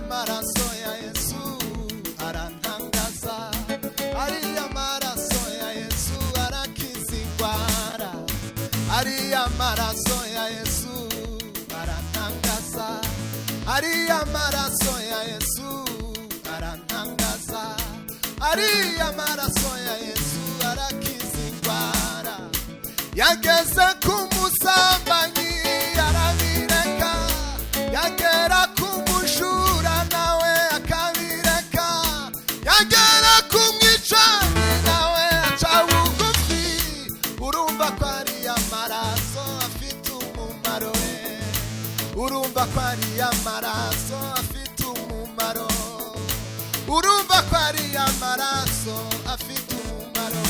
maraso ya Yesu arantangaza, ariya maraso ya Yesu arakiza indwara, ariya maraso ya Yesu arantangaza, ariya maraso ya Yesu arantangaza, ariya maraso ya Yesu arakiza indwara. Yageze ku musambanyi arabireka, yagera ku mujura nawe akabireka, yagera ku mwicanyi nawe aca bugufi. Urumva ko ariya maraso afite umumaro, urumva ko ariya maraso afite umumaro, urumva ko ariya maraso afite umumaro.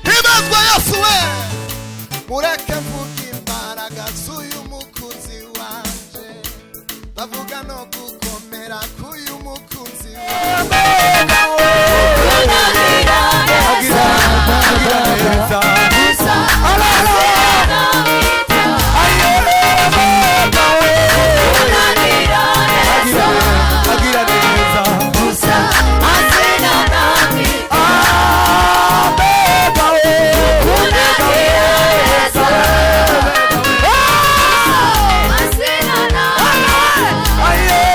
Hibazwa Yesu we, mureke mvuga imbaraga z'uyu mukunzi wanje, bavuga no gukomera k'uyu mukunzi wanje. Yeah.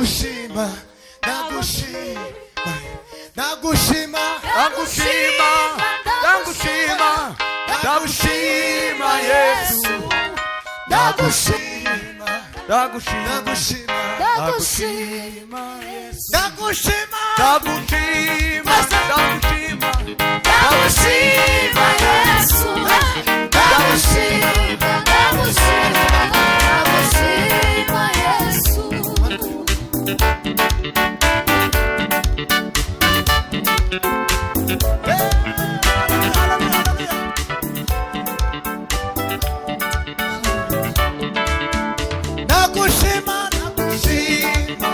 nagushima nagushima nagushima Nagushima, nagushima, nagushima Yesu. nagushima Nagushima, nagushima nagushima Yesu. nagushima Nagushima, nagushima, Nagushima Yesu, nagushima, nagushima, nagushima Yesu. nagushima nagushima,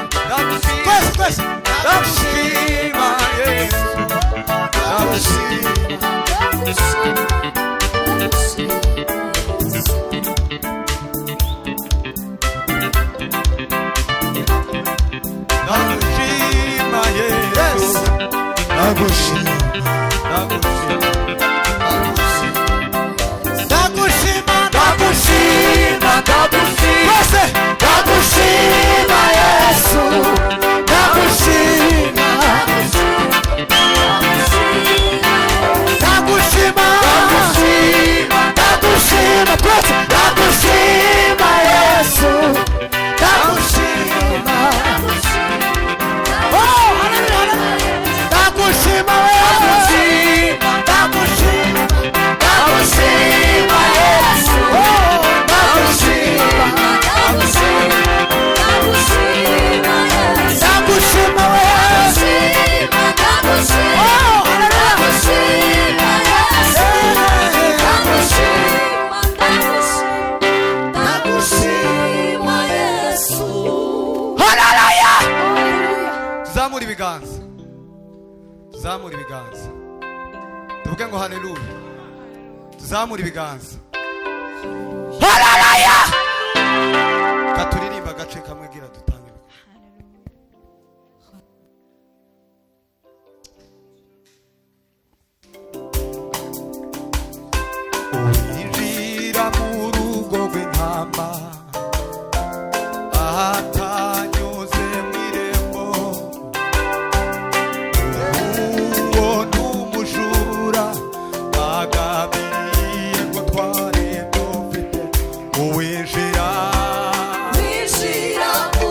kwese kwese nagushima Yesu. nagushima Nagushima Yesu. nagushima Nagushima, nagushima nagushima, nagushima. kwese nagushima Yesu nagushima nagushima nagushima kwese nagushima Yesu nagushima oh haleluya nagushima Yesu nagushima nagushima Yesu oh nagushima nagushima Yesu oh haleluya haleluya Tuzamura ibiganza, tuzamura ibiganza, tuvuge ngo haleluya. Tuzamura ibiganza, haleluya katuririmba agace kamwe gira dutange. Winjira mu rugo rw'intama, ahatanyuze mu irembo, uwo ni umujura agambiriye ngo tware ibyo ufite. Uwinjira Winjira mu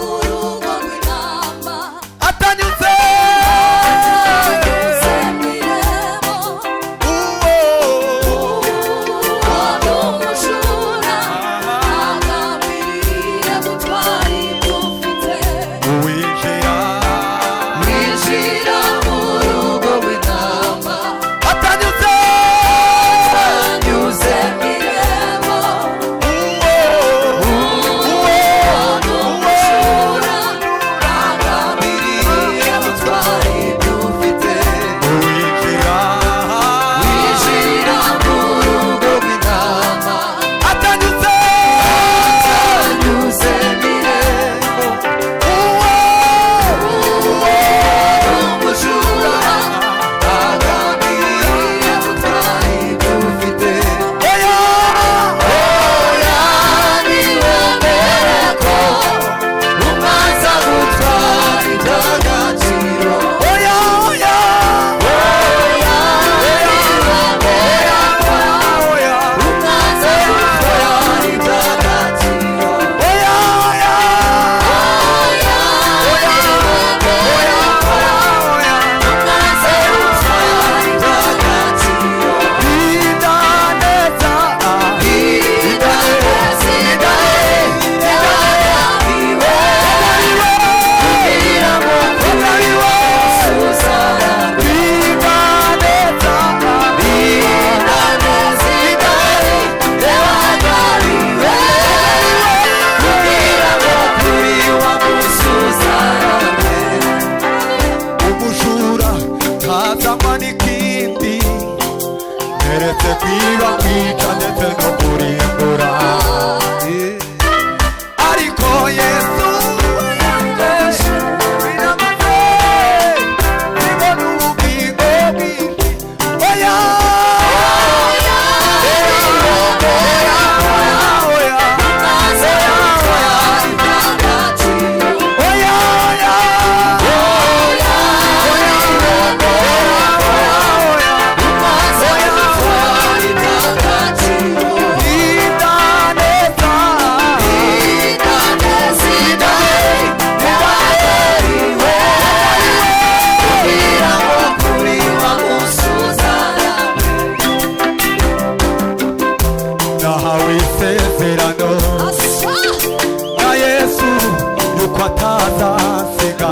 atazansiga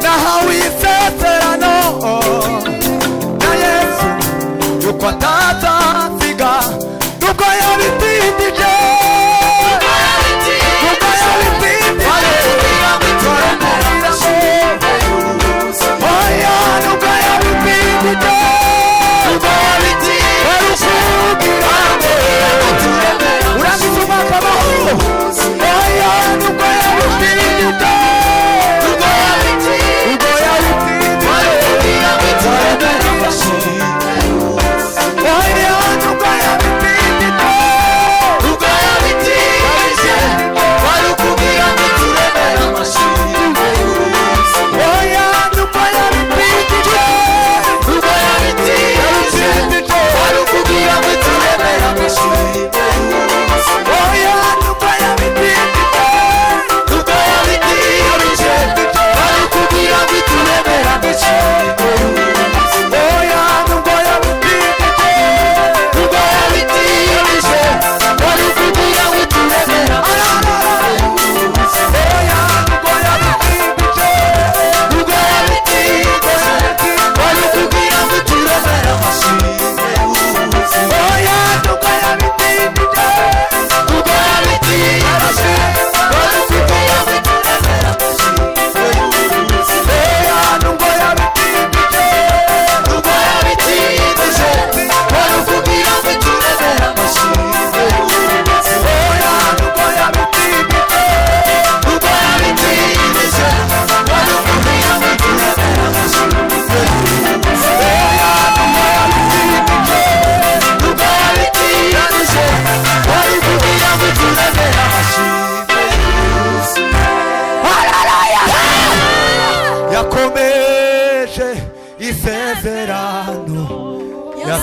nahawe isezerano na Yesu yuko atazansiga nubwo yabitindije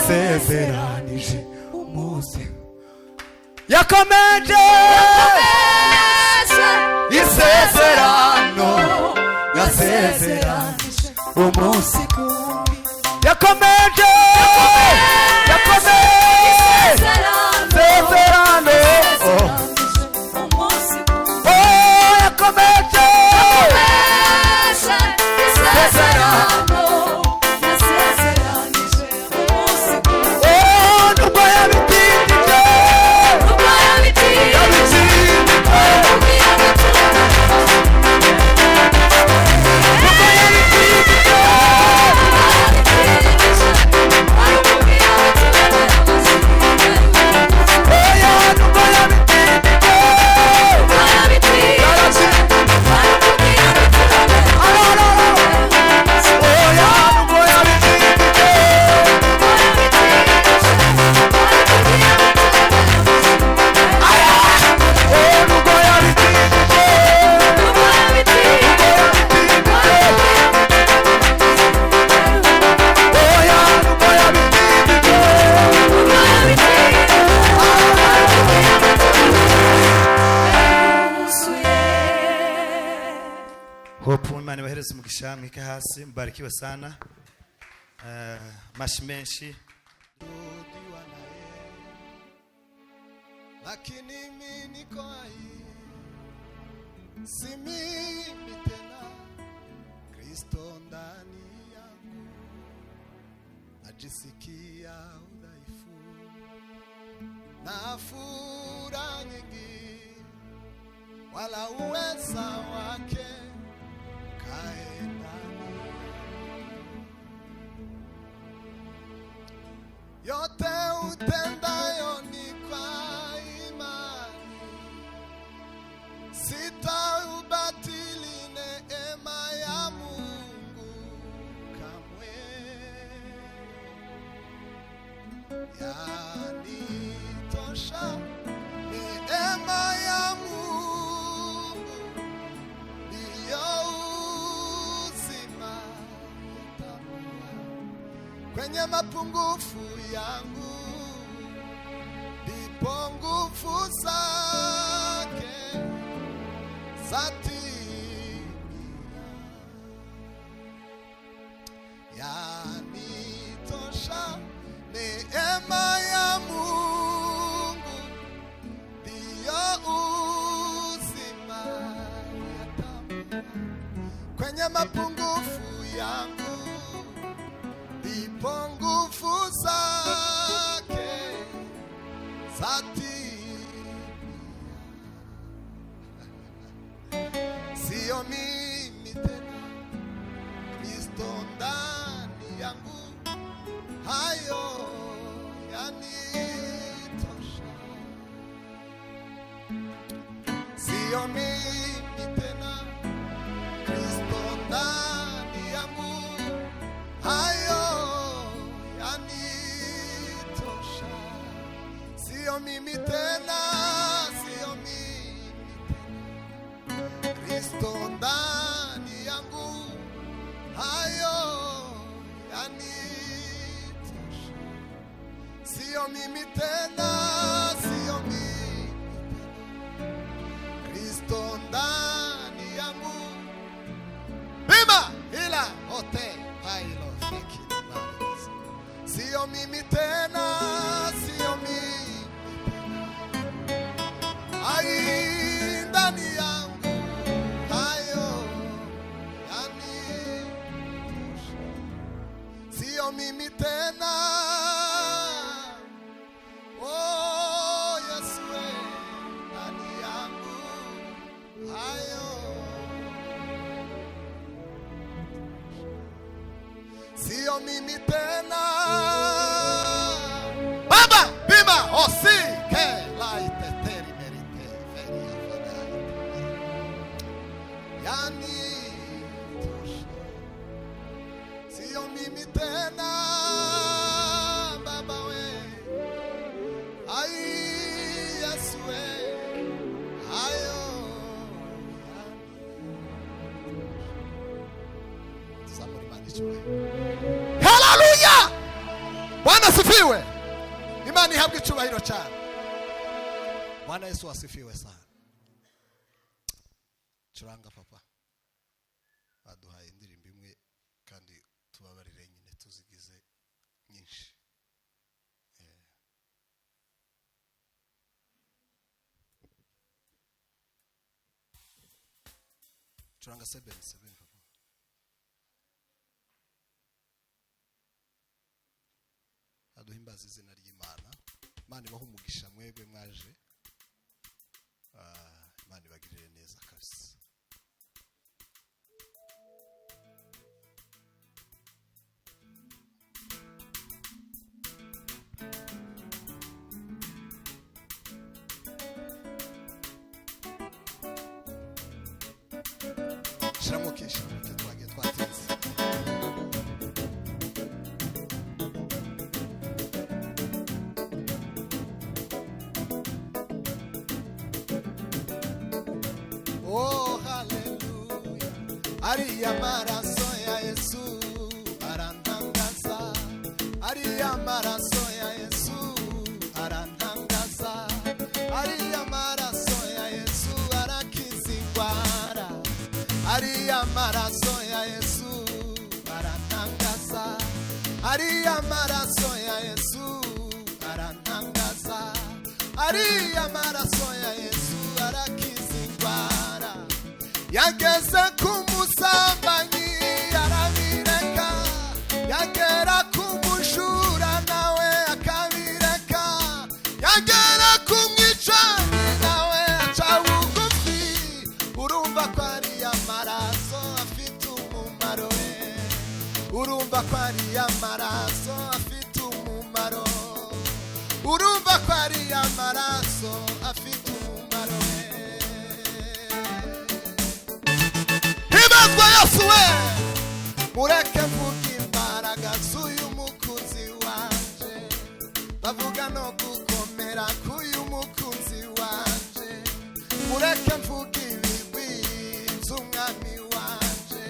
yasezeranije umunsi yakomeje isezerano yasezeranije umunsi yakomeje isezerano yakomeje Imana ibahereze umugisha mwike hasi mbarikiwe sana mashi menshi lakini mimi niko hai si mimi tena Kristo ndani yangu najisikia udhaifu na furaha nyingi wala uweza wake yote utendayo ni kwa imani, sitaubatili neema ya Mungu kamwe. Yanitosha neema ya Mungu ndiyo uzima kwenye mapungufu yangu, ndipo nguvu zake zatimia. Yanitosha neema ya Mungu ndiyo uzima kwenye mapungufu yangu ndipo nguvu zake zatimia. Sio mimi tena, Kristo ndani yangu, hayo yanitosha. Sio mimi tena, Kristo ndani yangu, hayo yanitosha. Sio mimi tena, sio mimi tena, Kristo ndani yangu, hayo yanitosha. Sio mimi tena, sio mimi tena, Kristo ndani yangu. Bima ila hote hailo fiki nani. Sio mimi tena, sio mimi tena, ai ndani yangu, hayo yanitosha. Sio mimi tena, oh Yesu ndani yangu, hayo sio mimi tena. Baba bima osi ke laite teri merite feria fadai, yani tosha. Sio mimi tena Baba we, ai Yesu we, hayo yani. Somebody manage to. Haleluya! Bwana sifiwe. Imani habwe cyubahiro cyane. Bwana Yesu asifiwe sana. Curanga papa. Baduhaye indirimbo imwe kandi tubabarire nyine tuzigize nyinshi. Curanga 7 papa. Aduhimbaza izina ry'Imana. Imana ibaha umugisha mwebwe mwaje. Imana ibagirire neza kabisa. Shiramukisha twagiye twatinze. Oh hallelujah, ariya maraso ya Yesu arantangaza, ariya maraso ya Yesu arantangaza, ariya maraso ya Yesu arakiza indwara, ariya maraso ya Yesu arantangaza, ariya maraso ya Yesu arantangaza, ariya maraso ya Yesu arakiza indwara. Yageze kumusambanyi arabireka, yagera kumujura nawe akabireka, yagera kumwicanyi nawe aca bugufi. Urumva ko ari amaraso afite umumaro, urumva ko ari amaraso afite umumaro, urumva ko ari amaraso afite umumaro. Hibazwa Yesu we, mureke mvuga imbaraga z'uyu mukunzi wanje, bavuga no gukomera k'uyu mukunzi wanje, mureke mvuga ibigwi by'umwami wanje,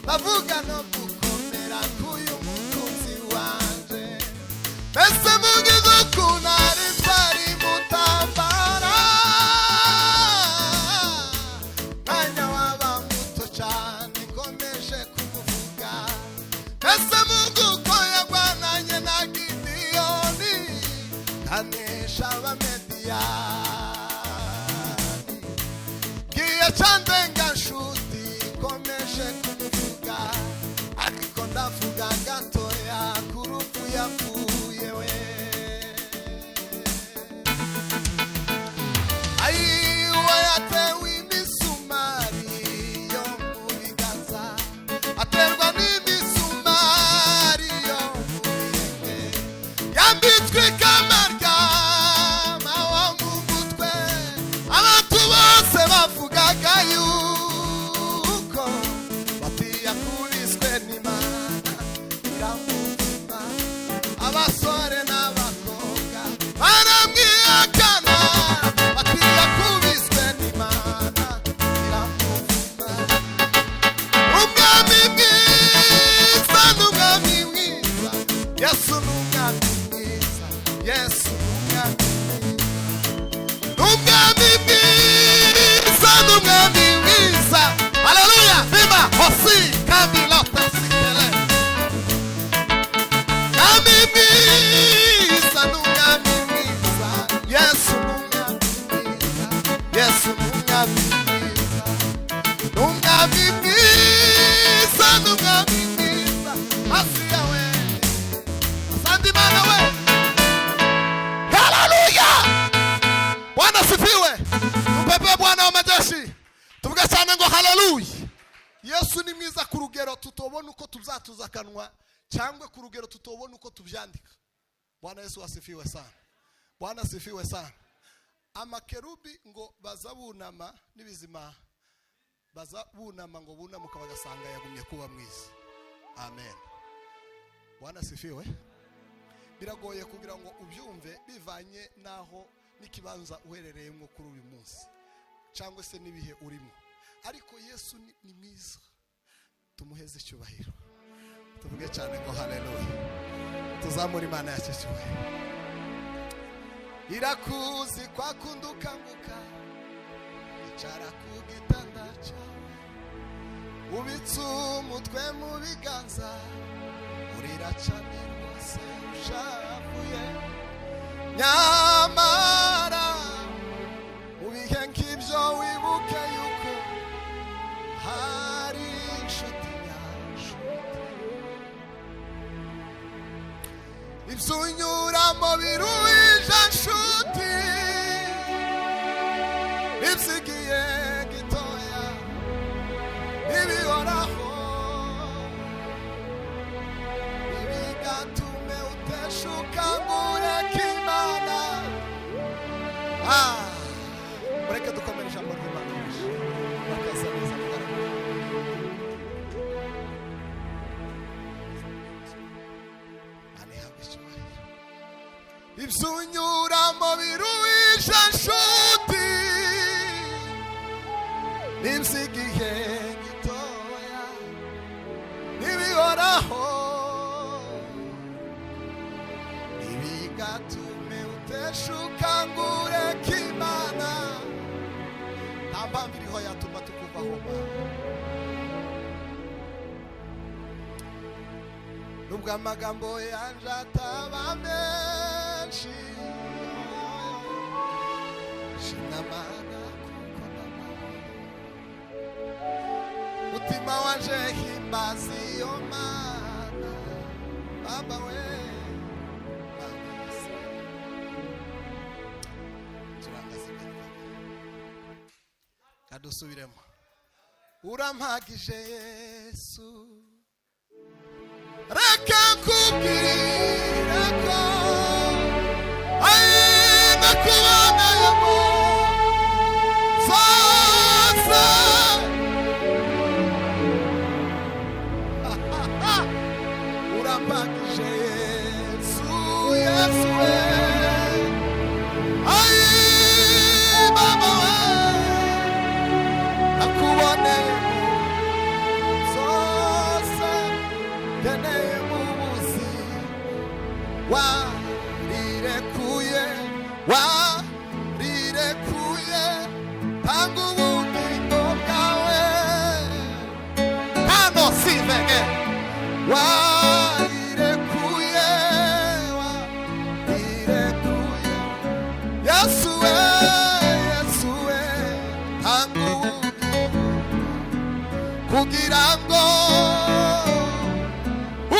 bavuga no gukomera k'uyu mukunzi wanje. Mbese mugize ukuntu ari twari mutambara, mwanya waba muto cyane nkomeje kumuvuga. Mbese Mungu ko yagwananye na Gideyoni kanesha abamediyani, giye candenga nshuti nkomeje yapfuye we ayiwa yatewe imisumari yo mu biganza aterwa n'imisumari yo mu birenge yambitswe ikamba ry'amahwa mu mutwe abantu bose bavugaga yuko yakubiswe n'Imana iramuvuma abasore n'abakobwa baramwihakana bati yakubiswe n'Imana iramuvuma umwami mwiza n'umwami mwiza Yesu n'umwami mwiza Yesu n'umwami mwiza n'umwami mwiza haleluya bima hosi kamilota sikele nami mwiza n'umwami mwiza Yesu n'umwami mwiza Yesu n'umwami mwiza n'umwami mwiza n'umwami mwiza asiya we asante Imana we haleluya Bwana sifiwe tupepe Bwana wa majeshi tuvuge cyane ngo haleluya Yesu ni mwiza ku rugero tutobona uko tuzatuza akanwa cyangwa ku rugero tutobona uko tubyandika. Bwana Yesu asifiwe sana. Bwana asifiwe sana. Amakerubi ngo bazabunama n'ibizima bazabunama ngo bunamuka bagasanga yagumye kuba mwiza. Amen. Bwana asifiwe. Biragoye kugira ngo ubyumve bivanye naho n'ikibanza uherereyemo kuri uyu munsi cyangwa se nibihe urimo. Ariko Yesu ni mwiza tumuheze icyubahiro tuvuge cyane ngo haleluya tuzamura Imana yacu icyubahiro irakuzi kwa kundukanguka icara ku gitanda cyawe ubitse umutwe mu biganza urira cyane rwose ushavuye nyamara ubihe nk'ibyo wibuke yuko hari inshuti nyashuti ibyo unyuramo biruhije nshuti ibisigiye gitoya ntibihoraho ntibigatume uteshuka ngo ureke Imana mureke dukomere ijambo ry'Imana bakaza neza ibyo unyuramo biruhije nshuti n'ibisigiye gitoya ntibihoraho ntibigatume uteshuka ngo ureke Imana nta mpamvu iriho yatuma tukuvaho nubwo amagambo yanje ataba menshi shinamana kuko mutima wanje himbaza iyo Mana Baba we kadusubiremo urampagije Yesu reka nkubwire ko nakubona yamo sasa urampagije Yesu Yesu Baba we nakubona sasa keneye mu buzima warirekuye tanga ubugingo bwawe hano sivege warirekuye Yesu we tanga ubugingo kugira ngo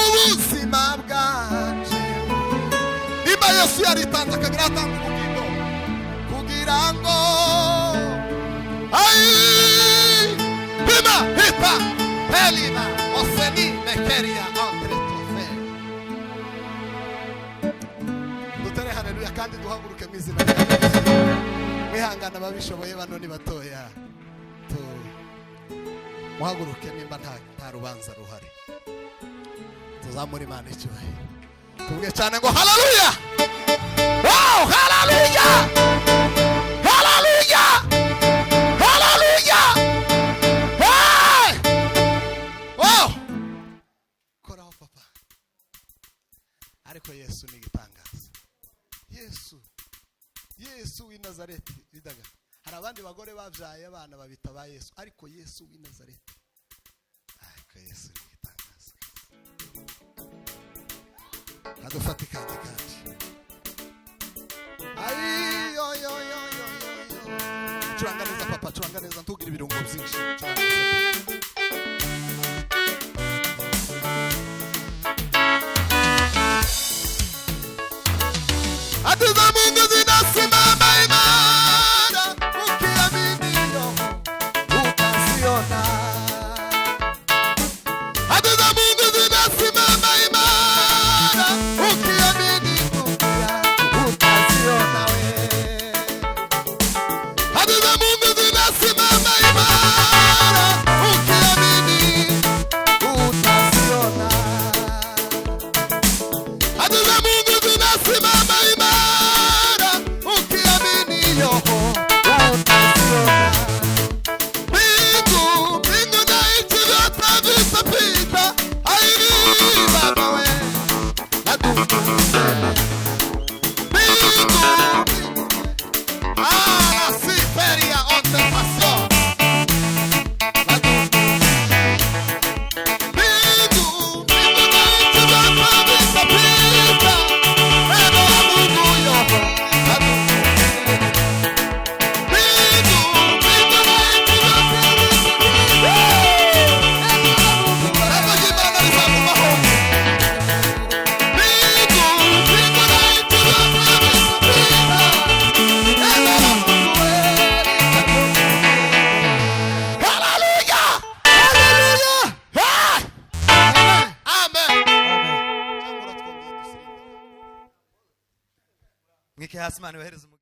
ubuzima bwanje Yesu yaritanze akagira atanga ubugingo kugira ngo bima hipa helina oseni mekeria entre trofe. Dutere haleluya kandi duhaguruke mu izina rya Yesu. Mwihangana babishoboye bano ni batoya. Muhaguruke nimba nta rubanza ruhari. Tuzamura Imana icyubahiro. Tuvuge cyane ngo haleluya. Wow, haleluya. Haleluya. Haleluya. Hey! Wow! Koraho papa. Ariko Yesu ni igitangaza. Yesu w'i Nazareti bidaga. Hari abandi bagore bavyaye abana babita ba Yesu, ariko Yesu w'i Nazareti. Ariko Yesu ni igitangaza. Adufatika kandi. Ay yo yo yo yo yo. Turanganiza papa, turanganiza ntugira ibirungo byinshi. Atuza Mungu zinasimama imara, ukiamini roho utasiona. Atuza Mungu zinasimama imara, ukiamini ndugu yako utasiona we. Atuza Mungu zinasimama imara, ukiamini utasiona. Atuza Mungu zinasimama imara, ukiamini yoho utasiona. Mbingu na nchi vyote vitapita, ai Baba we, nadukumbele. Mbingu, la siperia onte passion. Mbingu na nchi vyote vitapita, neno la Mungu yoho nadukumbele. Mbingu na nchi vyote vitapita, neno la Mungu navyojibana lisabu mahoni. Mbingu na nchi vyote vitapita, neno la Mungu litadumu. Haleluya! Haleluya! Amen. Mwike hasi Imana ibahereze umugisha.